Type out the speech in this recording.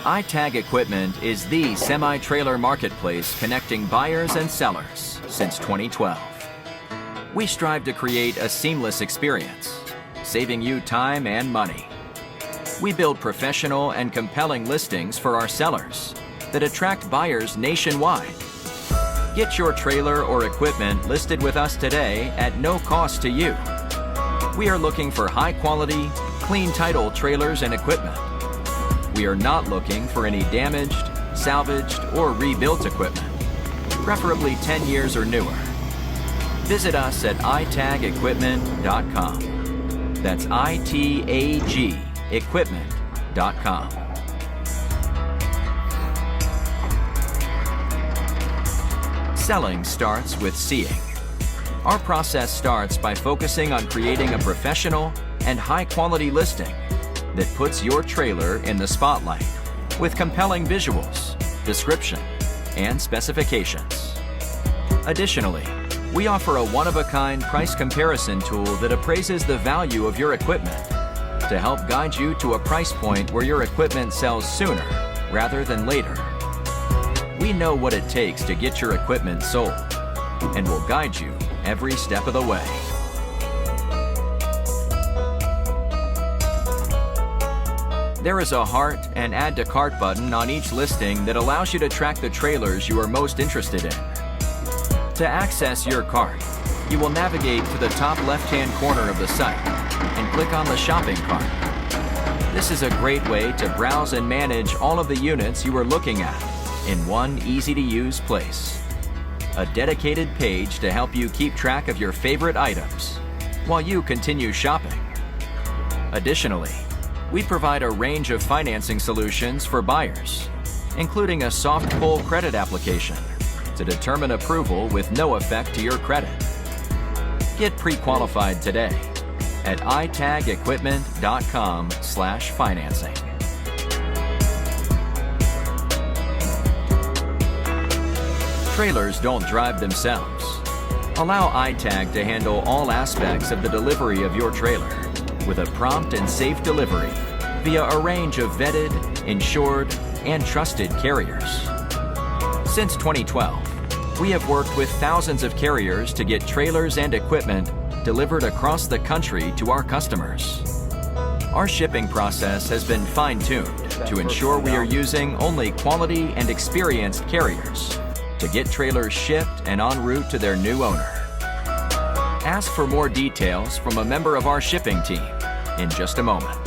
iTag Equipment is the semi-trailer marketplace connecting buyers and sellers since 2012. We strive to create a seamless experience, saving you time and money. We build professional and compelling listings for our sellers that attract buyers nationwide. Get your trailer or equipment listed with us today at no cost to you. We are looking for high-quality, clean title trailers and equipment. We are not looking for any damaged, salvaged, or rebuilt equipment, preferably 10 years or newer. Visit us at itagequipment.com. That's ITAG equipment.com. Selling starts with seeing. Our process starts by focusing on creating a professional and high-quality listing that puts your trailer in the spotlight with compelling visuals, description, and specifications. Additionally, we offer a one-of-a-kind price comparison tool that appraises the value of your equipment to help guide you to a price point where your equipment sells sooner rather than later. We know what it takes to get your equipment sold and will guide you every step of the way. There is a heart and add to cart button on each listing that allows you to track the trailers you are most interested in. To access your cart, you will navigate to the top left-hand corner of the site and click on the shopping cart. This is a great way to browse and manage all of the units you are looking at in one easy-to-use place. A dedicated page to help you keep track of your favorite items while you continue shopping. Additionally, we provide a range of financing solutions for buyers, including a soft pull credit application to determine approval with no effect to your credit. Get pre-qualified today at itagequipment.com/financing. Trailers don't drive themselves. Allow iTag to handle all aspects of the delivery of your trailer with a prompt and safe delivery via a range of vetted, insured, and trusted carriers. Since 2012, we have worked with thousands of carriers to get trailers and equipment delivered across the country to our customers. Our shipping process has been fine-tuned to ensure we are using only quality and experienced carriers to get trailers shipped and en route to their new owner. Ask for more details from a member of our shipping team in just a moment.